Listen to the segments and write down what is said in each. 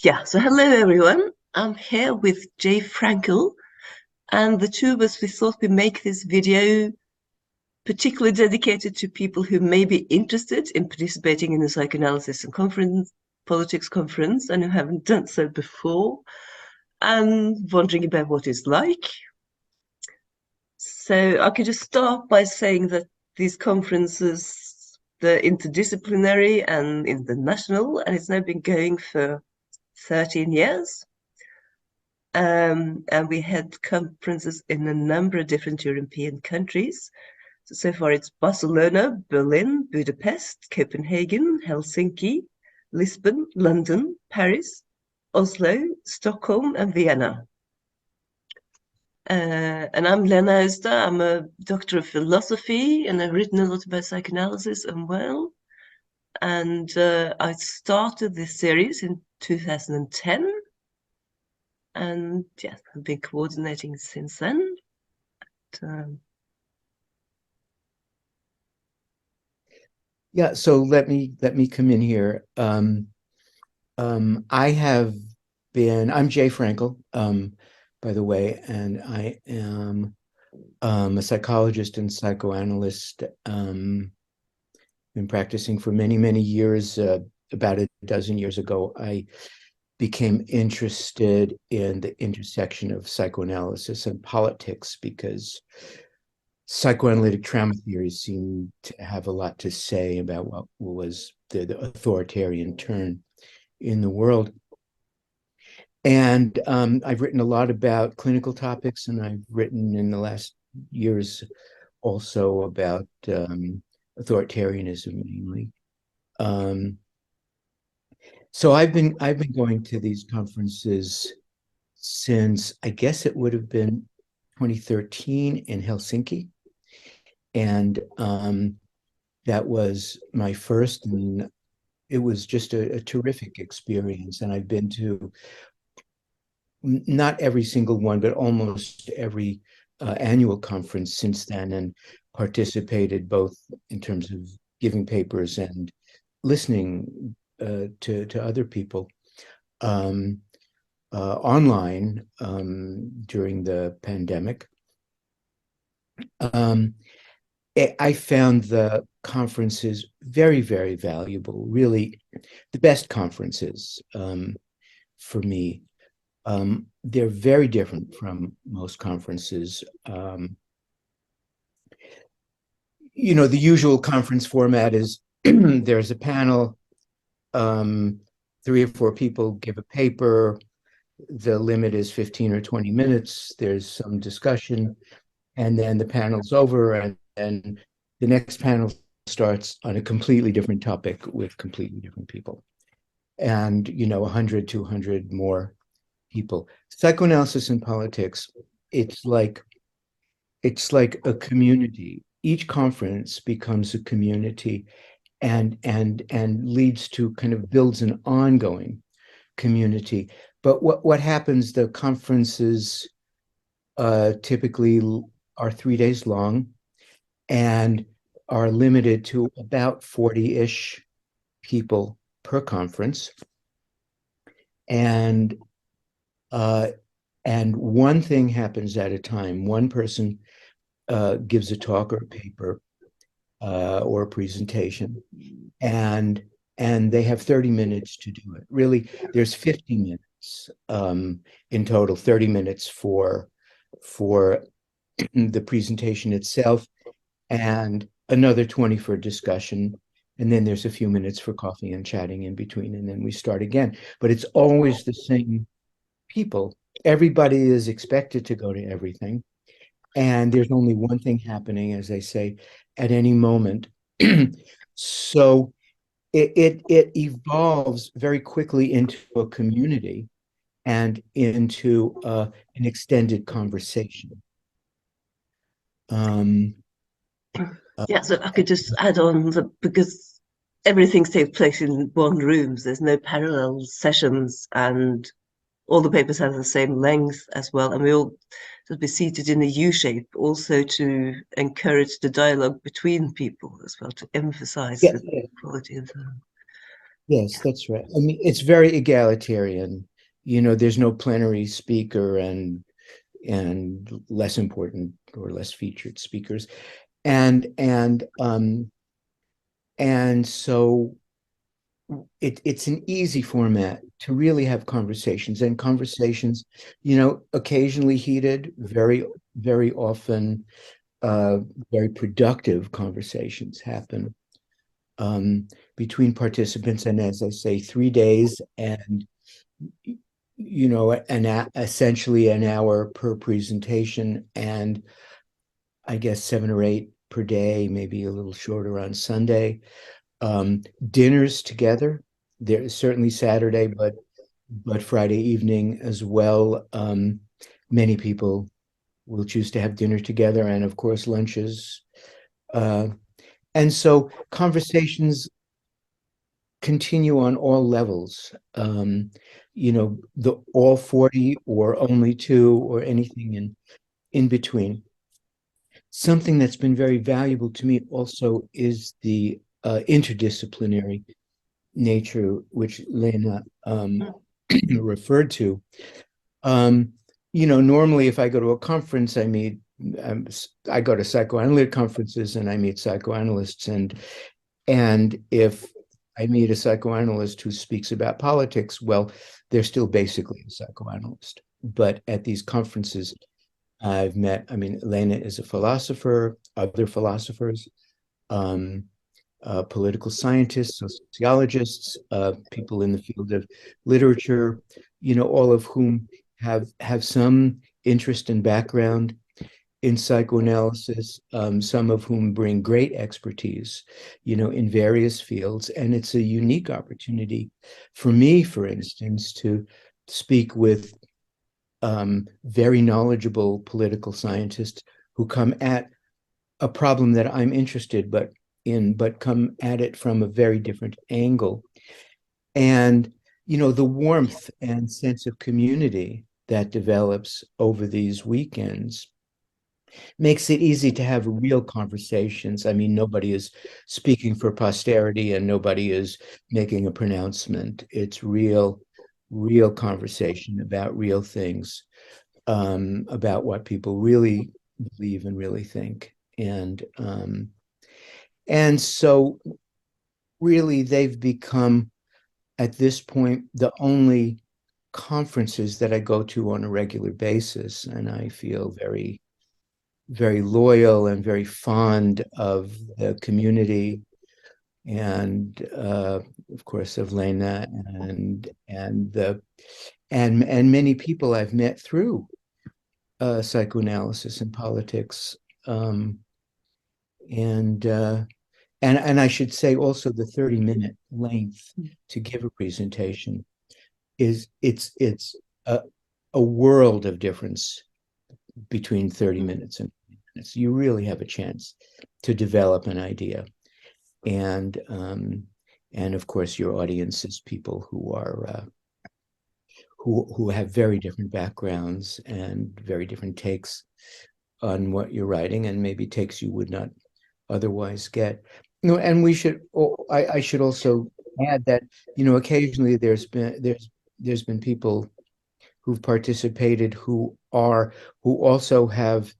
Yeah, so hello everyone. I'm here with Jay Frankel, and the two of us, we thought we'd make this video particularly dedicated to people who may be interested in participating in the Psychoanalysis and Politics conference and who haven't done so before and wondering about what it's like. So I could just start by saying that these conferences, they're interdisciplinary and international, and it's now been going for 13 years. And we had conferences in a number of different European countries. So far it's Barcelona, Berlin, Budapest, Copenhagen, Helsinki, Lisbon, London, Paris, Oslo, Stockholm, and Vienna. And I'm Lena Auster. I'm a doctor of philosophy, and I've written a lot about psychoanalysis as well. And I started this series in 2010. And yeah, I've been coordinating since then. Yeah, so let me come in here. I'm Jay Frankel, by the way, and I am a psychologist and psychoanalyst. Been practicing for many, many years. About a dozen years ago, I became interested in the intersection of psychoanalysis and politics because psychoanalytic trauma theories seem to have a lot to say about what was the authoritarian turn in the world. And I've written a lot about clinical topics, and I've written in the last years also about authoritarianism mainly. So I've been going to these conferences since, I guess it would have been 2013 in Helsinki. And that was my first, and it was just a terrific experience. And I've been to not every single one, but almost every annual conference since then, and participated both in terms of giving papers and listening to other people online during the pandemic. I found the conferences very, very valuable, really the best conferences for me. They're very different from most conferences. The usual conference format is there's a panel, 3 or 4 people give a paper. The limit is 15 or 20 minutes. There's some discussion, and then the panel's over, and the next panel starts on a completely different topic with completely different people. And, 100, 200 more people. Psychoanalysis and politics, it's like a community. Each conference becomes a community and leads to kind of builds an ongoing community. But what happens, the conferences typically are 3 days long and are limited to about 40-ish people per conference. And one thing happens at a time. One person gives a talk or a paper or a presentation, and they have 30 minutes to do it. Really, there's 50 minutes in total, 30 minutes for the presentation itself, and another 20 for discussion. And then there's a few minutes for coffee and chatting in between, and then we start again. But it's always the same people. Everybody is expected to go to everything. And there's only one thing happening, as I say, at any moment. So it evolves very quickly into a community and into an extended conversation. Yeah, so I could just add on because everything takes place in one room. So there's no parallel sessions, and all the papers have the same length as well. And we all be seated in a U shape, also to encourage the dialogue between people as well, to emphasize the quality of them. Yes, that's right. I mean, it's very egalitarian. There's no plenary speaker and less important or less featured speakers. And so it's an easy format to really have conversations, and conversations, occasionally heated, very, very often uh, very productive conversations happen between participants. And as I say, 3 days, and essentially an hour per presentation, and I guess 7 or 8 per day, maybe a little shorter on Sunday. Dinners together. There's certainly Saturday, but Friday evening as well. Many people will choose to have dinner together, and of course lunches. Uh, and so conversations continue on all levels. The all 40 or only 2 or anything in between. Something that's been very valuable to me also is the interdisciplinary nature, which Lena referred to. Normally if I go to a conference, I go to psychoanalytic conferences and I meet psychoanalysts, and if I meet a psychoanalyst who speaks about politics, well, they're still basically a psychoanalyst. But at these conferences, Lena is a philosopher, other philosophers, um, political scientists, sociologists, people in the field of literature, all of whom have some interest and background in psychoanalysis, some of whom bring great expertise, in various fields. And it's a unique opportunity for me, for instance, to speak with very knowledgeable political scientists who come at a problem that I'm interested but come at it from a very different angle. And, the warmth and sense of community that develops over these weekends makes it easy to have real conversations. I mean, nobody is speaking for posterity and nobody is making a pronouncement. It's real conversation about real things, about what people really believe and really think. And so really they've become, at this point, the only conferences that I go to on a regular basis. And I feel very, very loyal and very fond of the community, and of course of Lena and many people I've met through psychoanalysis and politics. And I should say also the 30-minute length to give a presentation it's a world of difference between 30 minutes and 20 minutes. You really have a chance to develop an idea. And of course your audience is people who are who have very different backgrounds and very different takes on what you're writing, and maybe takes you would not otherwise get. And I should also add that, occasionally there's been people who've participated who also have,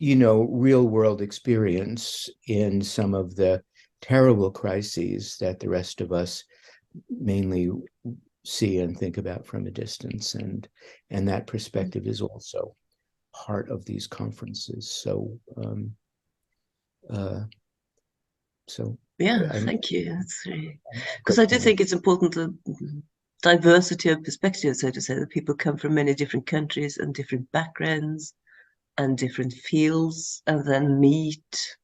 real world experience in some of the terrible crises that the rest of us mainly see and think about from a distance. And that perspective is also part of these conferences. So yeah, thank you. That's really, because I do think it's important, the diversity of perspectives, so to say, that people come from many different countries and different backgrounds and different fields, and then meet,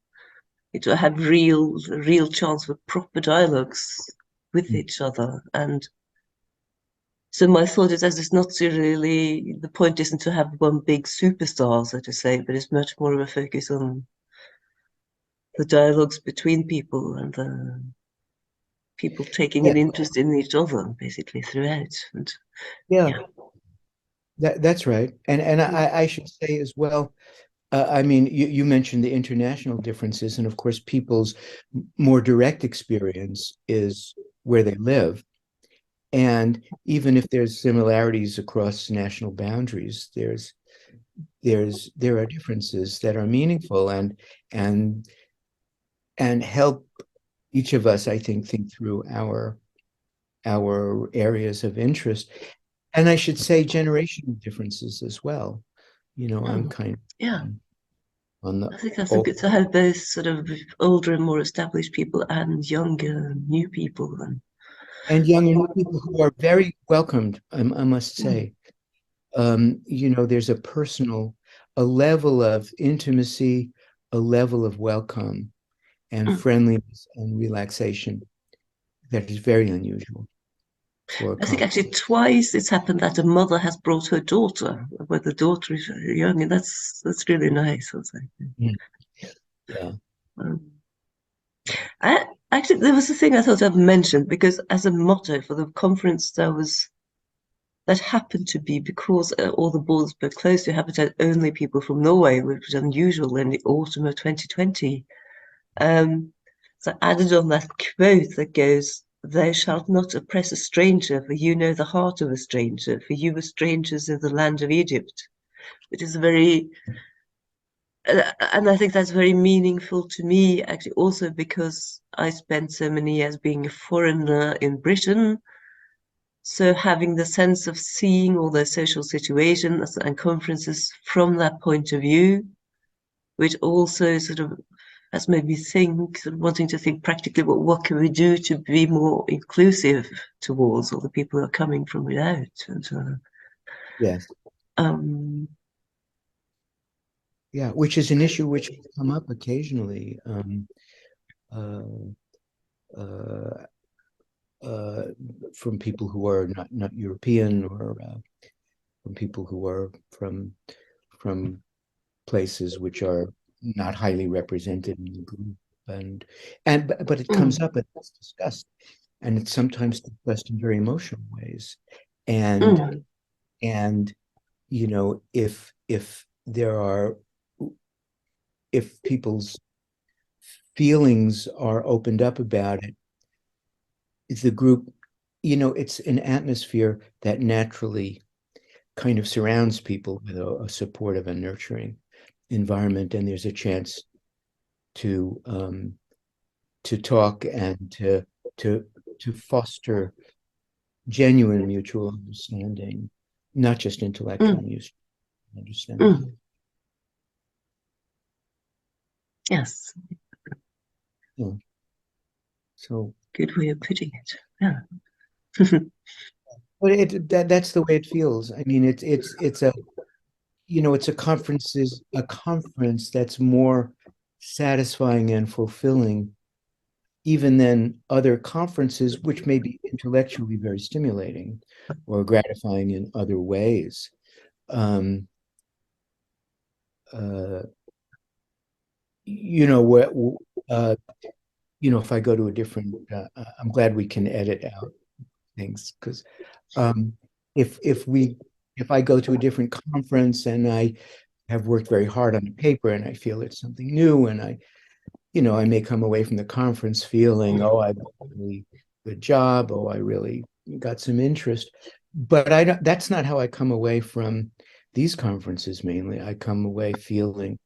to have real chance for proper dialogues with each other. And so my thought is, as it's not really, the point isn't to have one big superstar, so to say, but it's much more of a focus on the dialogues between people and the people taking an interest in each other, basically, throughout. And yeah, that's right. And I should say as well, you mentioned the international differences, and of course, people's more direct experience is where they live. And even if there's similarities across national boundaries, there are differences that are meaningful and and help each of us, I think through our areas of interest. And I should say generational differences as well. I'm kind of Yeah, on the I think that's a old good to have both sort of older and more established people and younger new people. and young and new people who are very welcomed, I must say. There's a level of intimacy, a level of welcome and friendliness and relaxation that is very unusual for a I think conference. actually twice it's happened that a mother has brought her daughter, where the daughter is young, and that's really nice. I think. Yeah. Um, I actually there was a thing I thought I'd mention because as a motto for the conference that happened to be because all the borders were closed, you happened to have only people from Norway, which was unusual in the autumn of 2020. Um, so I added on that quote that goes, "Thou shalt not oppress a stranger, for you know the heart of a stranger, for you were strangers in the land of Egypt," which is and I think that's very meaningful to me, actually, also because I spent so many years being a foreigner in Britain. So having the sense of seeing all those social situations and conferences from that point of view, which also sort of has made me think, sort of wanting to think practically, what can we do to be more inclusive towards all the people who are coming from without? And Yes. um, Yeah, which is an issue which will come up occasionally. Uh, uh, uh, from people who are not European or from people who are from places which are not highly represented in the group, but it comes mm, up and it's discussed, and it's sometimes discussed in very emotional ways, and mm, and if there are if people's feelings are opened up about it, it's the group, it's an atmosphere that naturally kind of surrounds people with a supportive and nurturing environment, and there's a chance to talk and to to foster genuine mutual understanding, not just intellectual mm, understanding. mm. Yes, Yeah. So, good way of putting it. Yeah. but that's the way it feels. I mean, it's a conference that's more satisfying and fulfilling even than other conferences, which may be intellectually very stimulating or gratifying in other ways. Um, uh, you know what? If I go to a different, I'm glad we can edit out things because um, if if I go to a different conference and I have worked very hard on the paper and I feel it's something new and I may come away from the conference feeling, oh, I did a really good job. Oh, I really got some interest. But that's not how I come away from these conferences mainly. I come away feeling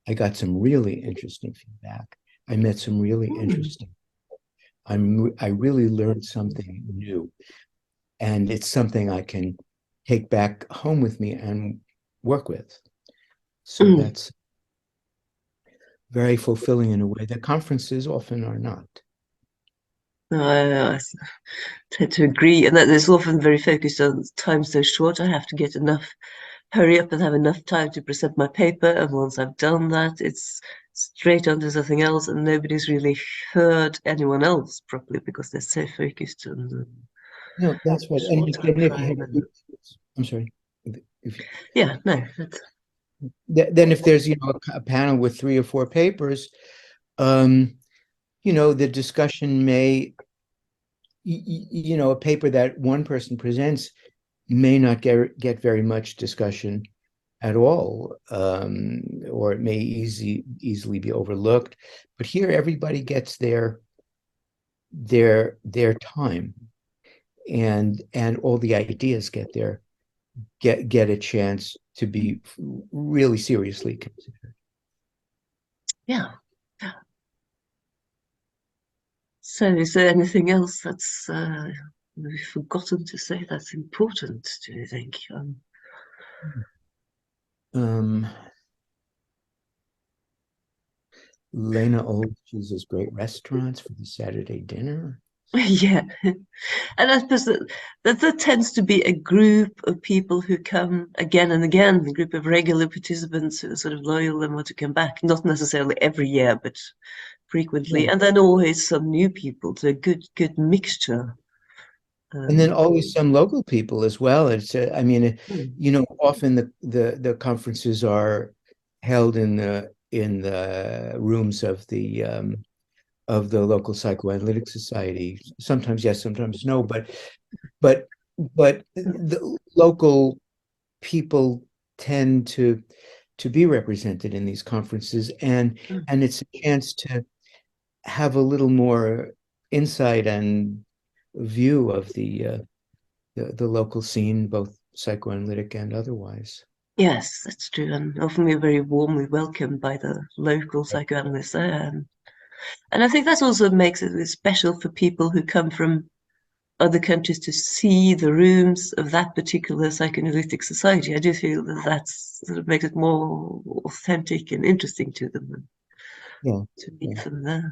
I got some really interesting feedback. I met some really Mm, interesting. I really learned something new, and it's something I can take back home with me and work with. So mm. that's very fulfilling in a way that conferences often are not. No, I tend to agree, and that it's often very focused on time so short. I have to get enough, hurry up and have enough time to present my paper. And once I've done that, it's straight on to something else, and nobody's really heard anyone else properly because they're so focused on the No, that's right. And short time then if you have, frame. And I'm sorry, if yeah, no, that's then if there's a panel with 3 or 4 papers, um, the discussion may a paper that one person presents may not get very much discussion at all, or it may easily be overlooked. But here, everybody gets their time, and all the ideas get a chance to be really seriously considered. Yeah. So is there anything else that's we've forgotten to say that's important, do you think? Lena always chooses great restaurants for the Saturday dinner. Yeah. And I suppose that there tends to be a group of people who come again and again, a group of regular participants who are sort of loyal and want to come back, not necessarily every year, but frequently. Yeah. And then always some new people. So a good mixture. And then always some local people as well. It's I mean, often the conferences are held in the rooms of the local psychoanalytic society. Sometimes yes, sometimes no, but the local people tend to be represented in these conferences, and it's a chance to have a little more insight and view of the local scene, both psychoanalytic and otherwise. Yes, that's true. And often we're very warmly welcomed by the local psychoanalysts there. And I think that also makes it special for people who come from other countries to see the rooms of that particular psychoanalytic society. I do feel that that's sort of makes it more authentic and interesting to them Yeah, to meet yeah. them there.